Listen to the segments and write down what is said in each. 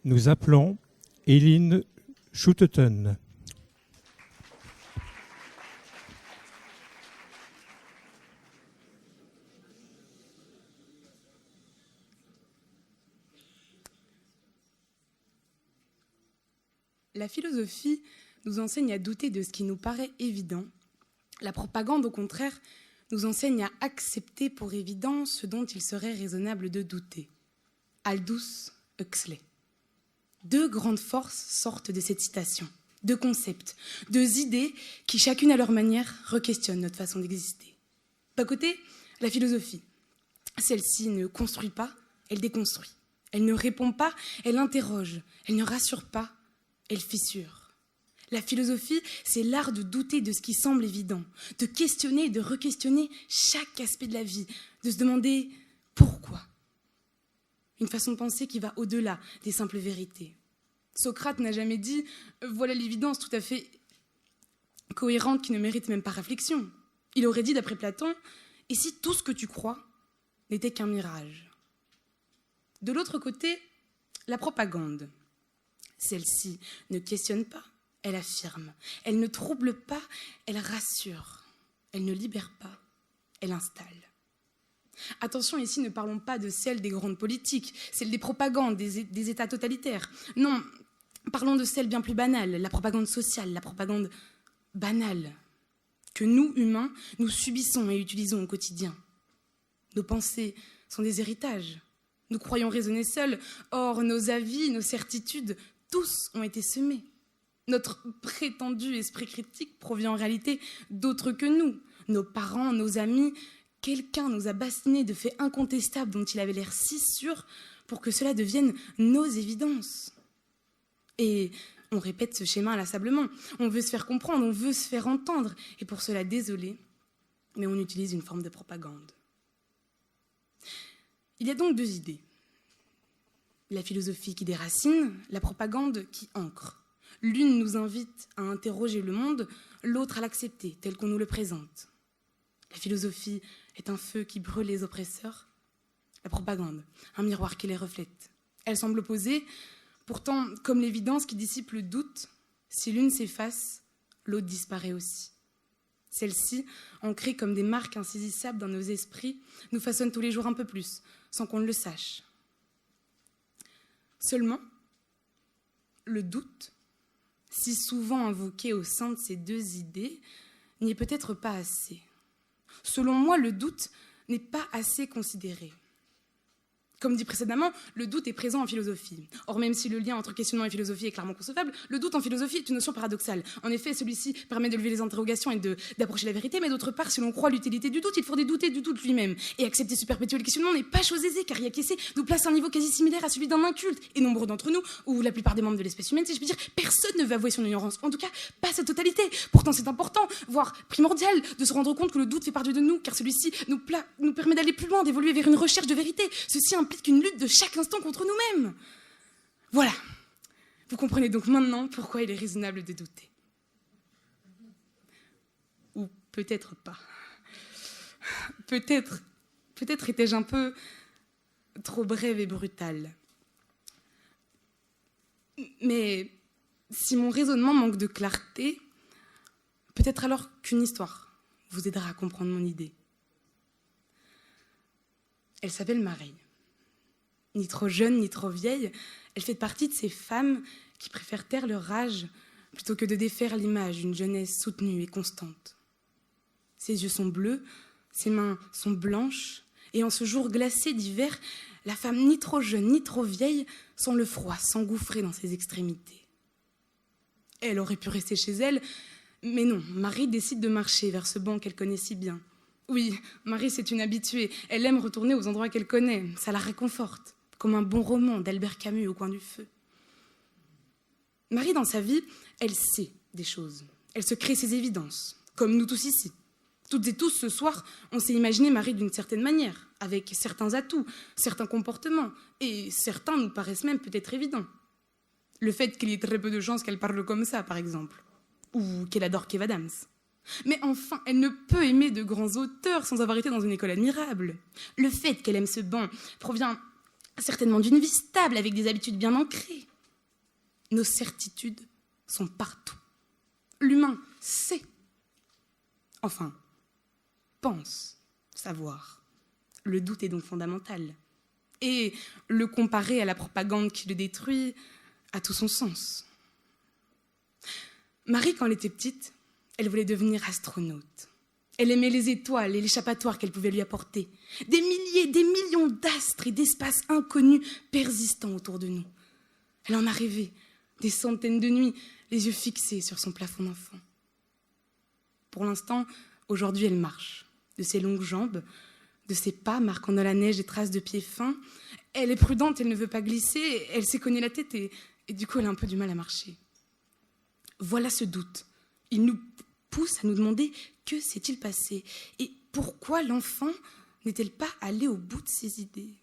Nous appelons Eileen Schutteten. La philosophie nous enseigne à douter de ce qui nous paraît évident. La propagande, au contraire, nous enseigne à accepter pour évident ce dont il serait raisonnable de douter. Aldous Huxley. Deux grandes forces sortent de cette citation, deux concepts, deux idées qui, chacune à leur manière, requestionnent notre façon d'exister. D'un côté, la philosophie. Celle-ci ne construit pas, elle déconstruit. Elle ne répond pas, elle interroge. Elle ne rassure pas, elle fissure. La philosophie, c'est l'art de douter de ce qui semble évident, de questionner et de re-questionner chaque aspect de la vie, de se demander pourquoi. Une façon de penser qui va au-delà des simples vérités. Socrate n'a jamais dit « voilà l'évidence tout à fait cohérente qui ne mérite même pas réflexion ». Il aurait dit, d'après Platon, « et si tout ce que tu crois n'était qu'un mirage ?» De l'autre côté, la propagande. Celle-ci ne questionne pas, elle affirme. Elle ne trouble pas, elle rassure. Elle ne libère pas, elle installe. Attention, ici, ne parlons pas de celle des grandes politiques, celle des propagandes, des États totalitaires. Non, parlons de celle bien plus banale, la propagande sociale, la propagande banale, que nous, humains, nous subissons et utilisons au quotidien. Nos pensées sont des héritages. Nous croyons raisonner seuls, or nos avis, nos certitudes, tous ont été semés. Notre prétendu esprit critique provient en réalité d'autres que nous. Nos parents, nos amis, quelqu'un nous a bassiné de faits incontestables dont il avait l'air si sûr pour que cela devienne nos évidences. Et on répète ce schéma inlassablement. On veut se faire comprendre, on veut se faire entendre. Et pour cela, désolé, mais on utilise une forme de propagande. Il y a donc deux idées. La philosophie qui déracine, la propagande qui ancre. L'une nous invite à interroger le monde, l'autre à l'accepter tel qu'on nous le présente. La philosophie est un feu qui brûle les oppresseurs. La propagande, un miroir qui les reflète. Elles semblent opposées, pourtant, comme l'évidence qui dissipe le doute, si l'une s'efface, l'autre disparaît aussi. Celles-ci, ancrées comme des marques insaisissables dans nos esprits, nous façonnent tous les jours un peu plus, sans qu'on le sache. Seulement, le doute, si souvent invoqué au sein de ces deux idées, n'y est peut-être pas assez. Selon moi, le doute n'est pas assez considéré. Comme dit précédemment, le doute est présent en philosophie. Or, même si le lien entre questionnement et philosophie est clairement concevable, le doute en philosophie est une notion paradoxale. En effet, celui-ci permet de lever les interrogations et d'approcher la vérité, mais d'autre part, si l'on croit l'utilité du doute, il faudrait douter du doute lui-même. Et accepter ce perpétuel questionnement n'est pas chose aisée, car y acquiescer nous place à un niveau quasi similaire à celui d'un inculte. Et nombreux d'entre nous, ou la plupart des membres de l'espèce humaine, si je puis dire, personne ne veut avouer son ignorance. En tout cas, pas sa totalité. Pourtant, c'est important, voire primordial, de se rendre compte que le doute fait partie de nous, car celui-ci nous permet d'aller plus loin, d'évoluer vers une recherche de vérité. Ceci implique une lutte de chaque instant contre nous-mêmes. Voilà. Vous comprenez donc maintenant pourquoi il est raisonnable de douter. Ou peut-être pas. Peut-être étais-je un peu trop brève et brutale. Mais si mon raisonnement manque de clarté, peut-être alors qu'une histoire vous aidera à comprendre mon idée. Elle s'appelle Marie. Ni trop jeune, ni trop vieille, elle fait partie de ces femmes qui préfèrent taire leur rage plutôt que de défaire l'image d'une jeunesse soutenue et constante. Ses yeux sont bleus, ses mains sont blanches, et en ce jour glacé d'hiver, la femme ni trop jeune, ni trop vieille sent le froid s'engouffrer dans ses extrémités. Elle aurait pu rester chez elle, mais non, Marie décide de marcher vers ce banc qu'elle connaît si bien. Oui, Marie, c'est une habituée, elle aime retourner aux endroits qu'elle connaît, ça la réconforte. Comme un bon roman d'Albert Camus au coin du feu. Marie, dans sa vie, elle sait des choses. Elle se crée ses évidences, comme nous tous ici. Toutes et tous, ce soir, on s'est imaginé Marie d'une certaine manière, avec certains atouts, certains comportements, et certains nous paraissent même peut-être évidents. Le fait qu'il y ait très peu de chances qu'elle parle comme ça, par exemple, ou qu'elle adore Kev Adams. Mais enfin, elle ne peut aimer de grands auteurs sans avoir été dans une école admirable. Le fait qu'elle aime ce banc provient certainement d'une vie stable, avec des habitudes bien ancrées. Nos certitudes sont partout. L'humain sait, enfin, pense savoir. Le doute est donc fondamental. Et le comparer à la propagande qui le détruit a tout son sens. Marie, quand elle était petite, elle voulait devenir astronaute. Elle aimait les étoiles et l'échappatoire qu'elles pouvaient lui apporter. Des milliers, des millions d'astres et d'espaces inconnus persistants autour de nous. Elle en a rêvé, des centaines de nuits, les yeux fixés sur son plafond d'enfant. Pour l'instant, aujourd'hui, elle marche. De ses longues jambes, de ses pas marquant dans la neige des traces de pieds fins. Elle est prudente, elle ne veut pas glisser, elle s'est cognée la tête et du coup, elle a un peu du mal à marcher. Voilà ce doute. Il nous pousse à nous demander que s'est-il passé et pourquoi l'enfant n'est-elle pas allée au bout de ses idées.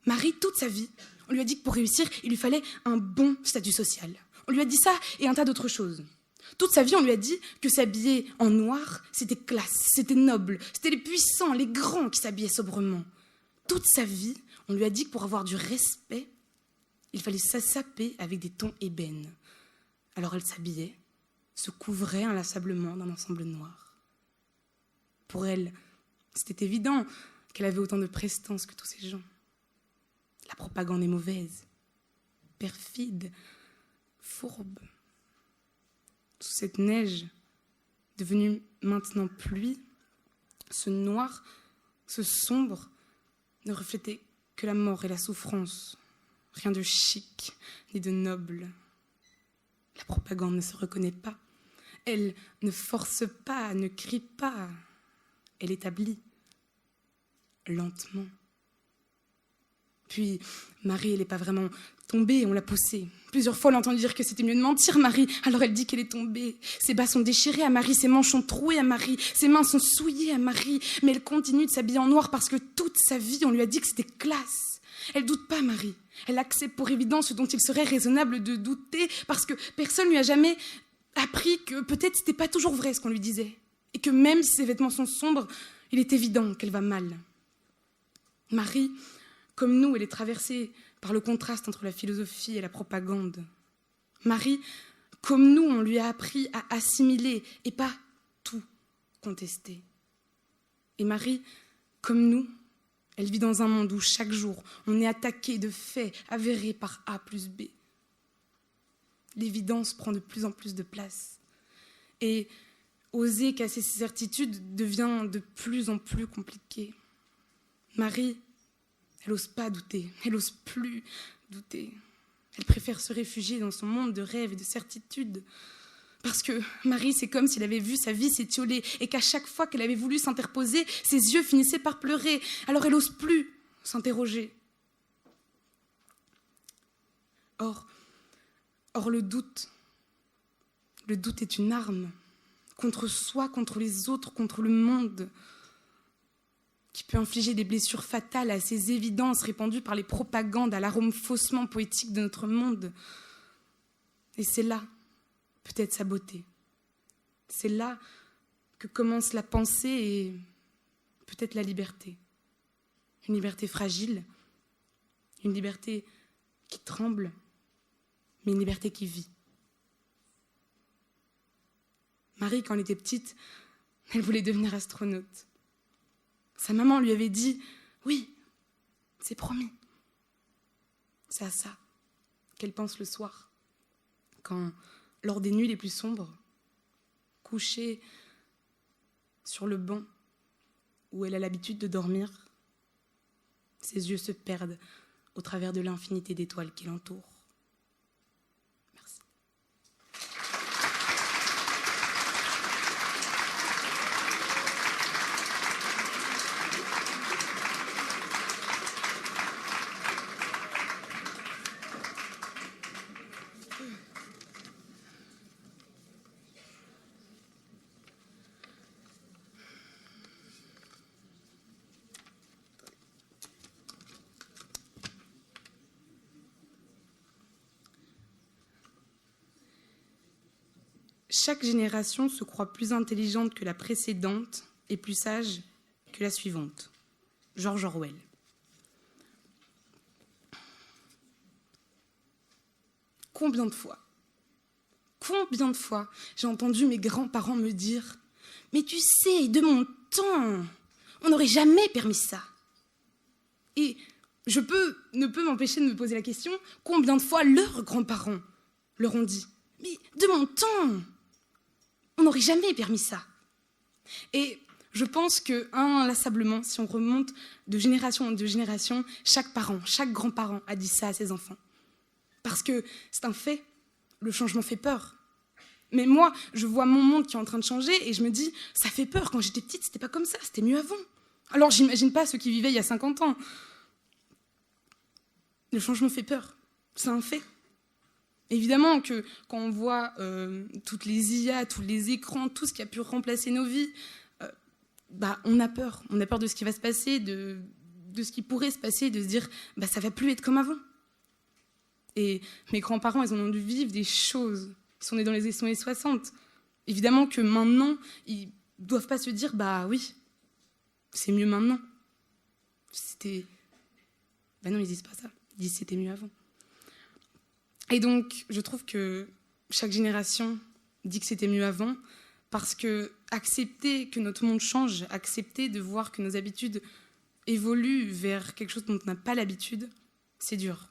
Marie, toute sa vie, on lui a dit que pour réussir, il lui fallait un bon statut social. On lui a dit ça et un tas d'autres choses. Toute sa vie, on lui a dit que s'habiller en noir, c'était classe, c'était noble, c'était les puissants, les grands qui s'habillaient sobrement. Toute sa vie, on lui a dit que pour avoir du respect, il fallait s'assaper avec des tons ébènes. Alors elle s'habillait, se couvrait inlassablement d'un ensemble noir. Pour elle, c'était évident qu'elle avait autant de prestance que tous ces gens. La propagande est mauvaise, perfide, fourbe. Sous cette neige, devenue maintenant pluie, ce noir, ce sombre, ne reflétait que la mort et la souffrance. Rien de chic, ni de noble. La propagande ne se reconnaît pas. Elle ne force pas, ne crie pas. Elle établit, lentement. Puis, Marie, elle n'est pas vraiment tombée, on l'a poussée. Plusieurs fois, on l'a entendu dire que c'était mieux de mentir, Marie. Alors elle dit qu'elle est tombée. Ses bas sont déchirés à Marie, ses manches sont trouées à Marie, ses mains sont souillées à Marie. Mais elle continue de s'habiller en noir parce que toute sa vie, on lui a dit que c'était classe. Elle doute pas, Marie. Elle accepte pour évident ce dont il serait raisonnable de douter parce que personne ne lui a jamais appris que peut-être c'était pas toujours vrai ce qu'on lui disait. Et que même si ses vêtements sont sombres, il est évident qu'elle va mal. Marie, comme nous, elle est traversée par le contraste entre la philosophie et la propagande. Marie, comme nous, on lui a appris à assimiler et pas tout contester. Et Marie, comme nous, elle vit dans un monde où chaque jour, on est attaqué de faits avérés par A plus B. L'évidence prend de plus en plus de place. Et oser casser ses certitudes devient de plus en plus compliqué. Marie, elle n'ose pas douter, elle n'ose plus douter. Elle préfère se réfugier dans son monde de rêves et de certitudes. Parce que Marie, c'est comme s'il avait vu sa vie s'étioler et qu'à chaque fois qu'elle avait voulu s'interposer, ses yeux finissaient par pleurer. Alors elle n'ose plus s'interroger. Or, le doute est une arme contre soi, contre les autres, contre le monde, qui peut infliger des blessures fatales à ces évidences répandues par les propagandes à l'arôme faussement poétique de notre monde. Et c'est là, peut-être sa beauté. C'est là que commence la pensée et peut-être la liberté. Une liberté fragile, une liberté qui tremble, mais une liberté qui vit. Marie, quand elle était petite, elle voulait devenir astronaute. Sa maman lui avait dit « Oui, c'est promis ». C'est à ça qu'elle pense le soir, quand, lors des nuits les plus sombres, couchée sur le banc où elle a l'habitude de dormir, ses yeux se perdent au travers de l'infinité d'étoiles qui l'entourent. Merci. Chaque génération se croit plus intelligente que la précédente et plus sage que la suivante. George Orwell. combien de fois j'ai entendu mes grands-parents me dire « Mais tu sais, de mon temps, on n'aurait jamais permis ça. » Et je ne peux m'empêcher de me poser la question, combien de fois leurs grands-parents leur ont dit « Mais de mon temps, on n'aurait jamais permis ça. » Et je pense que, inlassablement, si on remonte de génération en génération, chaque parent, chaque grand-parent a dit ça à ses enfants. Parce que c'est un fait, le changement fait peur. Mais moi, je vois mon monde qui est en train de changer et je me dis, ça fait peur, quand j'étais petite, c'était pas comme ça, c'était mieux avant. Alors j'imagine pas ceux qui vivaient il y a 50 ans. Le changement fait peur, c'est un fait. Évidemment que quand on voit toutes les IA, tous les écrans, tout ce qui a pu remplacer nos vies, on a peur. On a peur de ce qui va se passer, de ce qui pourrait se passer, de se dire ça va plus être comme avant. Et mes grands-parents, ils en ont dû vivre des choses. Ils sont nés dans les années 60. Évidemment que maintenant, ils ne doivent pas se dire oui, c'est mieux maintenant. Non, ils disent pas ça. Ils disent c'était mieux avant. Et donc, je trouve que chaque génération dit que c'était mieux avant, parce que accepter que notre monde change, accepter de voir que nos habitudes évoluent vers quelque chose dont on n'a pas l'habitude, c'est dur.